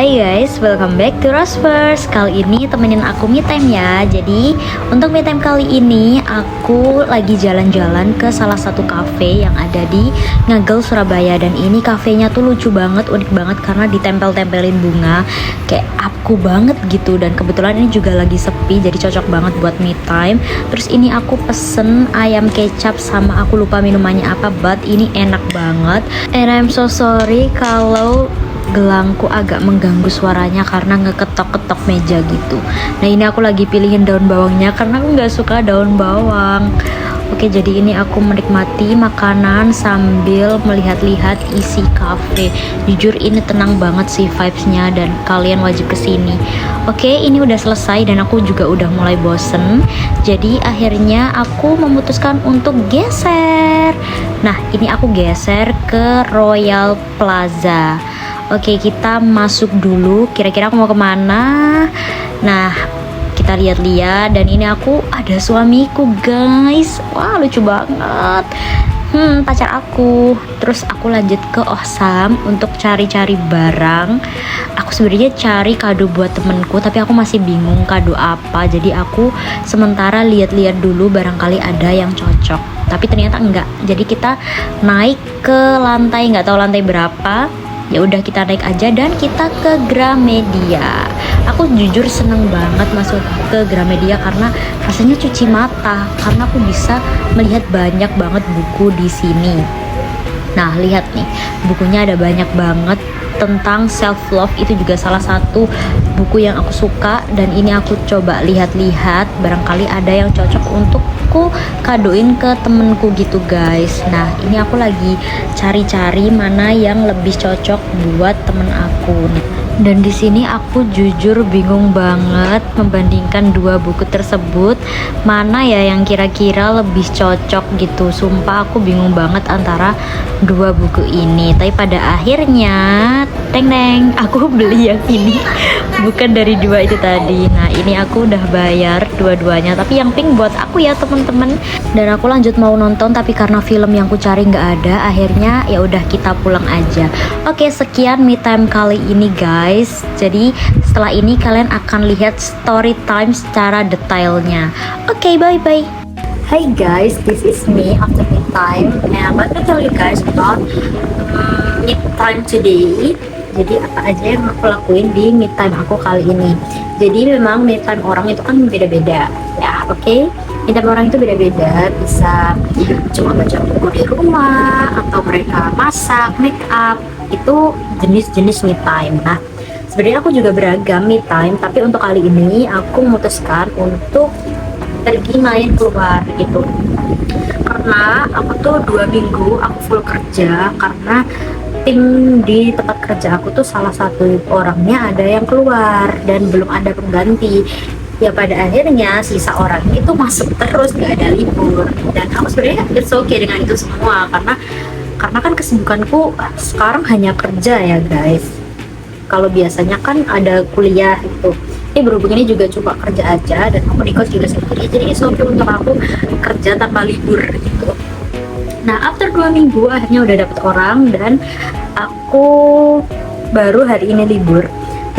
Hai guys, welcome back to Rose First. Kali ini temenin aku me time ya. Jadi untuk me time kali ini aku lagi jalan-jalan ke salah satu cafe yang ada di Ngagel, Surabaya. Dan ini kafenya tuh lucu banget, unik banget karena ditempel-tempelin bunga kayak aku banget gitu. Dan kebetulan ini juga lagi sepi, jadi cocok banget buat me time. Terus ini aku pesen ayam kecap sama aku lupa minumannya apa, but ini enak banget. And I'm so sorry kalau gelangku agak mengganggu suaranya karena ngeketok-ketok meja gitu. Nah ini aku lagi pilihin daun bawangnya karena aku nggak suka daun bawang. Oke, jadi ini aku menikmati makanan sambil melihat-lihat isi cafe. Jujur ini tenang banget sih vibesnya dan kalian wajib kesini. Oke, ini udah selesai dan aku juga udah mulai bosen. Jadi akhirnya aku memutuskan untuk geser. Nah ini aku geser ke Royal Plaza. Oke, kita masuk dulu. Kira-kira aku mau kemana? Nah, kita lihat-lihat. Dan ini aku ada suamiku, guys. Wah, lucu banget. Pacar aku. Terus aku lanjut ke Ohsam untuk cari-cari barang. Aku sebenarnya cari kado buat temenku, tapi aku masih bingung kado apa. Jadi aku sementara lihat-lihat dulu, barangkali ada yang cocok. Tapi ternyata enggak. Jadi kita naik ke lantai, nggak tahu lantai berapa. Ya udah kita naik aja dan kita ke Gramedia. Aku jujur seneng banget masuk ke Gramedia karena rasanya cuci mata, karena aku bisa melihat banyak banget buku di sini. Nah lihat nih, bukunya ada banyak banget tentang self love, itu juga salah satu buku yang aku suka. Dan ini aku coba lihat-lihat, barangkali ada yang cocok untuk aku kadoin ke temenku gitu guys. Nah ini aku lagi cari-cari mana yang lebih cocok buat temen aku. Dan di sini aku jujur bingung banget membandingkan dua buku tersebut, mana ya yang kira-kira lebih cocok gitu. Sumpah aku bingung banget antara dua buku ini. Tapi pada akhirnya teng aku beli yang ini, bukan dari dua itu tadi. Nah ini aku udah bayar dua-duanya, tapi yang pink buat aku ya temen-temen. Dan aku lanjut mau nonton, tapi karena film yang aku cari nggak ada, akhirnya ya udah kita pulang aja. Oke, sekian me time kali ini guys. Jadi setelah ini kalian akan lihat story time secara detailnya. Oke, bye bye. Hi guys, this is me after me time, and I'm about to tell you guys about me time today. Jadi apa aja yang aku lakuin di me time aku kali ini. Jadi memang me time orang itu kan beda-beda ya, oke? Me time orang itu beda-beda, bisa cuma baca buku di rumah atau mereka masak, make up, itu jenis-jenis me time. Nah sebenarnya aku juga beragam me time, tapi untuk kali ini aku memutuskan untuk pergi main keluar gitu. Karena aku tuh 2 minggu aku full kerja, karena tim di tempat kerja aku tuh salah satu orangnya ada yang keluar dan belum ada pengganti. Ya pada akhirnya sisa orang itu masuk terus, gak ada libur. Dan aku sebenarnya it's okay dengan itu semua, karena kan kesibukanku sekarang hanya kerja ya guys. Kalau biasanya kan ada kuliah gitu. Berhubung ini juga cuma kerja aja, dan aku di kos juga sendiri, jadi it's okay untuk aku kerja tanpa libur gitu. Nah after 2 minggu akhirnya udah dapet orang, dan aku baru hari ini libur.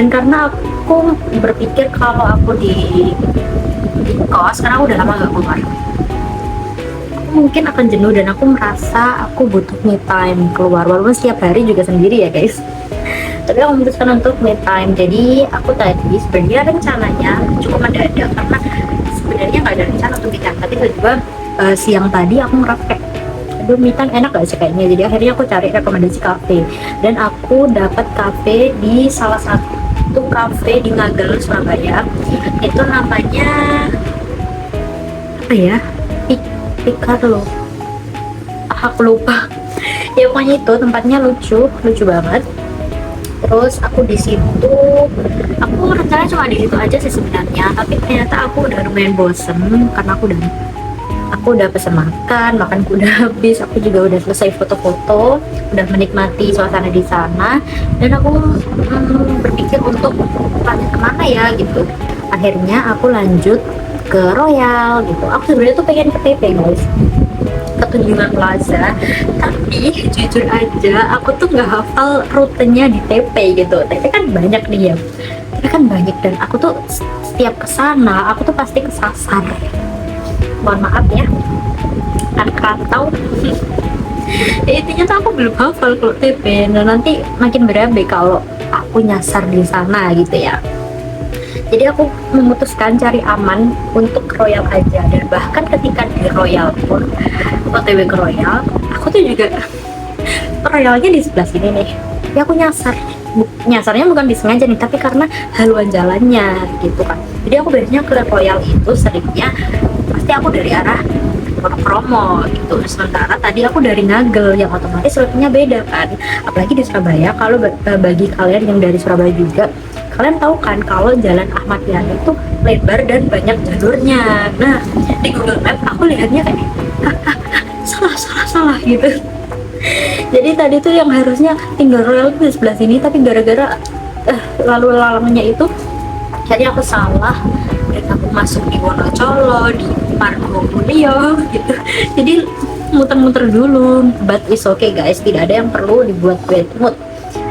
Dan karena aku berpikir kalau aku di kos, karena aku udah lama gak keluar, aku mungkin akan jenuh dan aku merasa aku butuh me time keluar, walaupun setiap hari juga sendiri ya guys. Tapi aku memutuskan untuk me time. Jadi aku tadi sebenarnya rencananya cukup mendadak, karena sebenarnya nggak ada rencana untuk me time, tapi tiba-tiba siang tadi aku ngerasa kayak aduh me time enak gak sih kayaknya. Jadi akhirnya aku cari rekomendasi cafe, dan aku dapat cafe di salah satu cafe di Ngagel, Surabaya. Itu namanya apa ya, Picarlo, aku lupa. Ya pokoknya itu tempatnya lucu banget. Terus aku di situ, aku rencananya cuma di situ aja sih sebenarnya, tapi ternyata aku udah lumayan bosen karena aku udah pesen makanku udah habis, aku juga udah selesai foto-foto, udah menikmati suasana di sana, dan aku berpikir untuk lanjut kemana ya gitu. Akhirnya aku lanjut ke Royal gitu. Aku sebenarnya tuh pengen ke TP guys, ke Tunjungan Plaza. Tapi jujur aja aku tuh nggak hafal rutenya di TP gitu. TP kan banyak nih ya, TP kan banyak, dan aku tuh setiap kesana aku tuh pasti kesasar. Mohon maaf ya, anak rantau. Ya, intinya tuh aku belum hafal kalau TP, dan nanti makin berabe kalau aku nyasar di sana gitu ya. Jadi aku memutuskan cari aman untuk ke Royal aja, dan bahkan ketika di Royal pun, OTW ke Royal, aku tuh juga Royalnya di sebelah sini nih. Ya aku nyasarnya bukan disengaja nih, tapi karena haluan jalannya gitu kan. Jadi aku biasanya ke Royal itu seringnya pasti aku dari arah Wonokromo gitu. Sementara tadi aku dari Ngagel, yang otomatis rutenya beda kan. Apalagi di Surabaya, kalau bagi kalian yang dari Surabaya juga, kalian tahu kan kalau Jalan Ahmad Yani itu lebar dan banyak jalurnya. Nah, di Google Map aku lihatnya kayak salah gitu. Jadi tadi tuh yang harusnya tinggal Royal di sebelah sini, tapi gara-gara lalu lalangnya itu jadi aku salah, dan aku masuk di Wonocolo, di Margomulyo gitu. Jadi muter-muter dulu, but it's okay guys, tidak ada yang perlu dibuat bad mood.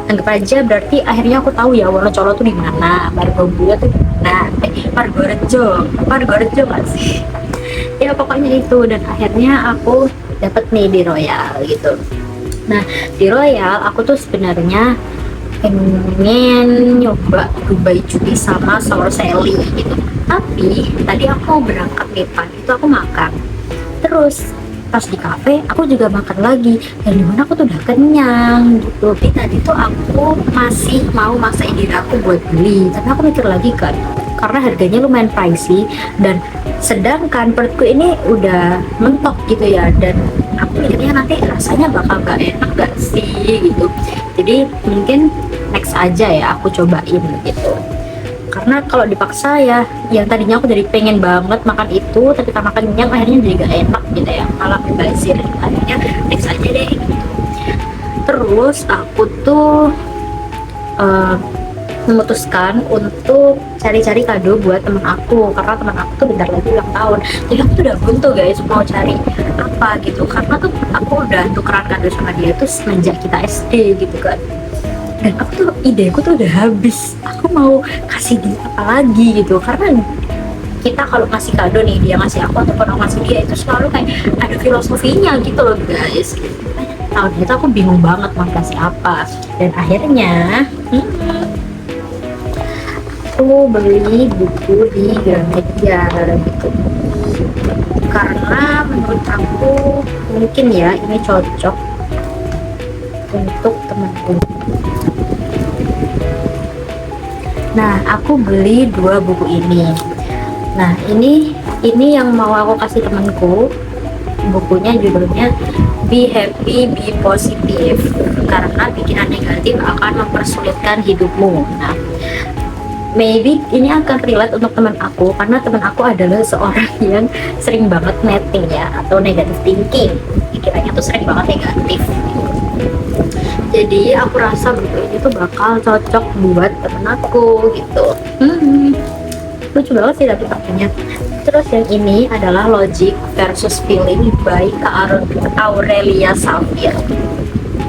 Anggap aja berarti akhirnya aku tahu ya Wonocolo tuh di mana, Margomulyo tuh di mana, Margorejo kan sih. Ya pokoknya itu, dan akhirnya aku dapet nih di Royal gitu. Nah, di Royal aku tuh sebenarnya pengen nyoba Dubai cuti sama Sour Sally gitu. Tapi tadi aku berangkat nih pagi itu aku makan. Terus pas di kafe aku juga makan lagi, dan dimana aku tuh udah kenyang gitu. Tapi tadi tuh aku masih mau maksain diri aku buat beli, tapi aku mikir lagi kan, karena harganya lumayan pricey, dan sedangkan perutku ini udah mentok gitu ya, dan aku mikirnya nanti rasanya bakal gak enak gak sih gitu. Jadi mungkin next aja ya aku cobain gitu. Karena kalau dipaksa ya, yang tadinya aku jadi pengen banget makan itu, tapi karena kenyang akhirnya jadi gak enak gitu ya, malah membazir. Akhirnya next aja deh gitu. Terus aku tuh memutuskan untuk cari-cari kado buat temen aku, karena temen aku tuh bentar lagi ulang tahun. Jadi aku tuh udah buntu guys mau cari apa gitu, karena tuh aku udah tukeran kado sama dia tuh semenjak kita SD gitu kan. Dan aku tuh ideku tuh udah habis, aku mau kasih dia apa lagi gitu. Karena kita kalau ngasih kado nih, dia ngasih aku atau aku ngasih dia, itu selalu kayak ada filosofinya gitu loh guys. Tahun itu aku bingung banget mau kasih apa, dan akhirnya aku beli buku di Gramedia gitu, karena menurut aku mungkin ya ini cocok untuk temanku. Nah, aku beli 2 buku ini. Nah, ini yang mau aku kasih temanku. Bukunya judulnya Be Happy, Be Positive, karena pikiran negatif akan mempersulitkan hidupmu. Nah, maybe ini akan relate untuk teman aku, karena teman aku adalah seorang yang sering banget netting ya, atau negative thinking. Pikirannya tuh sering banget negatif. Jadi aku rasa buku ini tuh bakal cocok buat temen aku gitu. Lucu banget sih tapi artinya. Terus yang ini adalah Logic versus Feeling by Kak Aurelia Safir,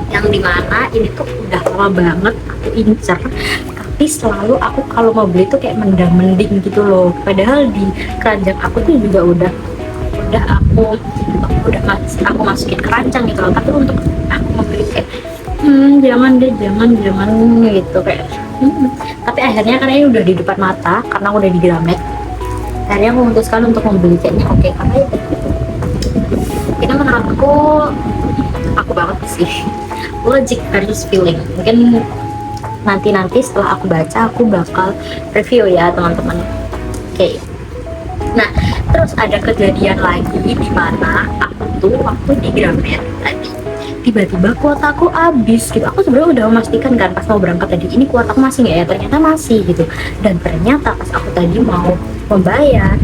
yang dimana ini tuh udah lama banget aku incer, tapi selalu aku kalau mau beli tuh kayak mending gitu loh. Padahal di keranjang aku tuh juga udah aku masukin keranjang gitu loh, tapi untuk aku membeli kayak jangan gitu kayak tapi akhirnya karena ini udah di depan mata, karena udah di Gramet, akhirnya aku memutuskan untuk membeli. Kayaknya oke, karena itu ini menurut aku banget sih. Logic versus Feeling, mungkin nanti setelah aku baca aku bakal review ya teman-teman. Oke. Nah, terus ada kejadian lagi di mana aku tuh waktu di Gramet tadi tiba-tiba kuotaku habis gitu. Aku sebenarnya udah memastikan kan pas mau berangkat tadi, ini kuotaku masih nggak ya, ternyata masih gitu. Dan ternyata pas aku tadi mau membayar,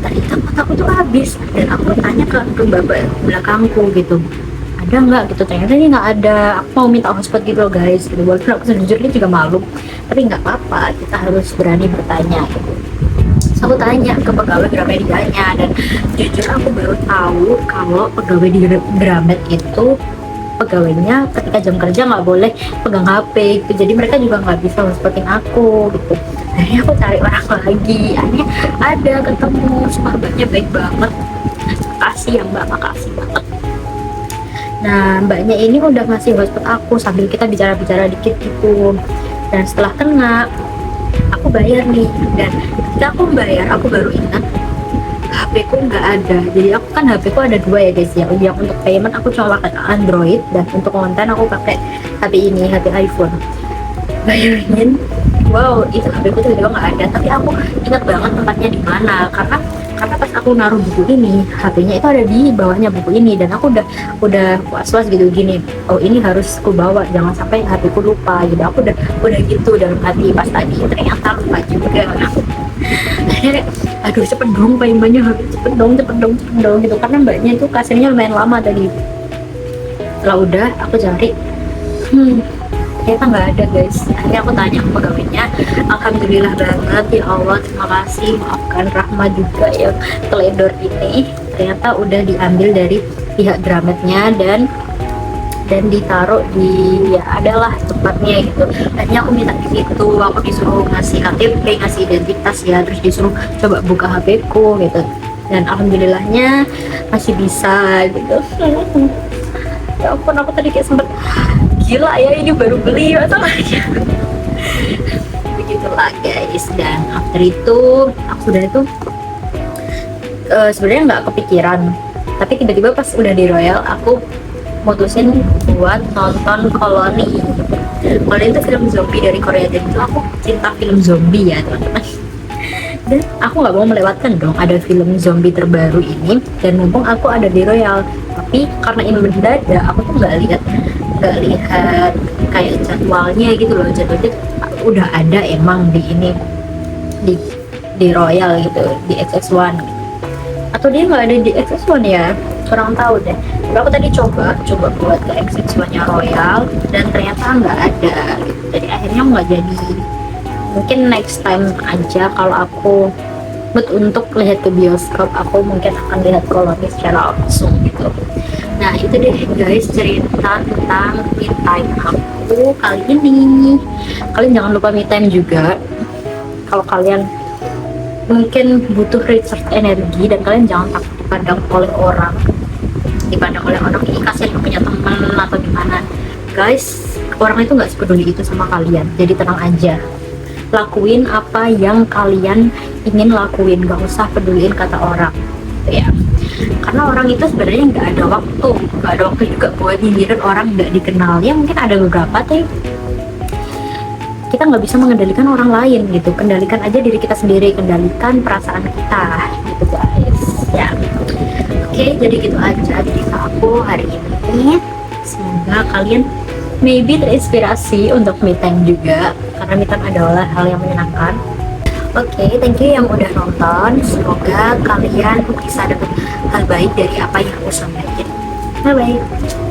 ternyata kuotaku tuh habis, dan aku tanya ke bapak belakangku gitu, ada nggak gitu. Ternyata ini nggak ada. Aku mau minta hotspot gitu loh guys gitu, walaupun aku sejujurnya juga malu, tapi nggak apa-apa, kita harus berani bertanya gitu. Terus aku tanya ke pegawai Gramet diganya, dan jujur aku baru tahu kalau pegawai di Gramet itu pegawainya ketika jam kerja nggak boleh pegang HP gitu. Jadi mereka juga nggak bisa seperti aku gitu. Akhirnya aku cari orang lagi, akhirnya ada ketemu, mbaknya baik banget. Makasih ya mbak, makasih banget. Nah mbaknya ini udah ngasih hotspot aku sambil kita bicara-bicara dikit gitu. Dan setelah kena, aku bayar nih, dan ketika aku bayar aku baru ingat HP ku nggak ada. Jadi aku kan HP ku ada dua ya guys ya. Yang untuk payment aku cuma pakai Android, dan untuk konten aku pakai HP ini, HP iPhone. Bayangin, wow, itu HP ku tiba-tiba nggak ada. Tapi aku ingat banget tempatnya di mana, karena pas aku naruh buku ini, HP-nya itu ada di bawahnya buku ini, dan aku udah was-was gitu gini, oh ini harus ku bawa, jangan sampai HP ku lupa gitu. Aku udah gitu dalam hati pas tadi, ternyata lupa juga. Akhirnya aduh cepet dong paymentnya, cepet dong gitu, karena mbaknya itu kasirnya lumayan lama tadi. Setelah udah aku cari, ternyata nggak ada guys. Akhirnya aku tanya ke pegawainya, alhamdulillah banget ya Allah, terima kasih, maafkan Rahma juga yang teledor ini. Ternyata udah diambil dari pihak Grametnya dan ditaruh di, ya adalah tempatnya gitu. Akhirnya aku minta di situ, aku disuruh ngasih KTP, ngasih identitas ya, terus disuruh coba buka HP ku gitu, dan alhamdulillahnya masih bisa gitu. Ya ampun, aku tadi kayak sempet gila ya, ini baru beli atau aja. Begitulah guys. Dan after itu aku sudah itu sebenarnya nggak kepikiran, tapi tiba-tiba pas udah di Royal aku mutusin buat nonton Koloni. Koloni itu film zombie dari Korea, dan itu aku cinta film zombie ya teman-teman. Dan aku nggak mau melewatkan dong ada film zombie terbaru ini, dan mumpung aku ada di Royal. Tapi karena ini mendadak, aku tuh nggak lihat kayak jadwalnya gitu loh. Jadwalnya udah ada emang di ini, di Royal gitu, di XX1 gitu. Atau dia nggak ada di XX1 ya, kurang tahu deh. Tapi aku tadi coba buat ke XX1 nya Royal, dan ternyata nggak ada gitu. Jadi akhirnya nggak jadi. Mungkin next time aja kalau aku mood untuk lihat ke bioskop, aku mungkin akan lihat Koloni secara langsung gitu. Nah itu deh guys cerita tentang me time aku kali ini. Kalian jangan lupa me time juga kalau kalian mungkin butuh recharge energi, dan kalian jangan takut dipandang oleh orang ini kasihan punya teman atau gimana. Guys, orang itu nggak sepeduli itu sama kalian, jadi tenang aja, lakuin apa yang kalian ingin lakuin, gak usah peduliin kata orang gitu ya. Karena orang itu sebenarnya nggak ada waktu juga buat nyindirin orang nggak dikenal. Ya mungkin ada beberapa, tapi kita nggak bisa mengendalikan orang lain gitu. Kendalikan aja diri kita sendiri, kendalikan perasaan kita gitu guys ya. Oke, jadi gitu aja cerita aku hari ini. Semoga kalian maybe terinspirasi untuk me time juga, karena me time adalah hal yang menyenangkan. Oke, thank you yang udah nonton. Semoga kalian bisa dapat hal baik dari apa yang aku sampaikan. Bye bye.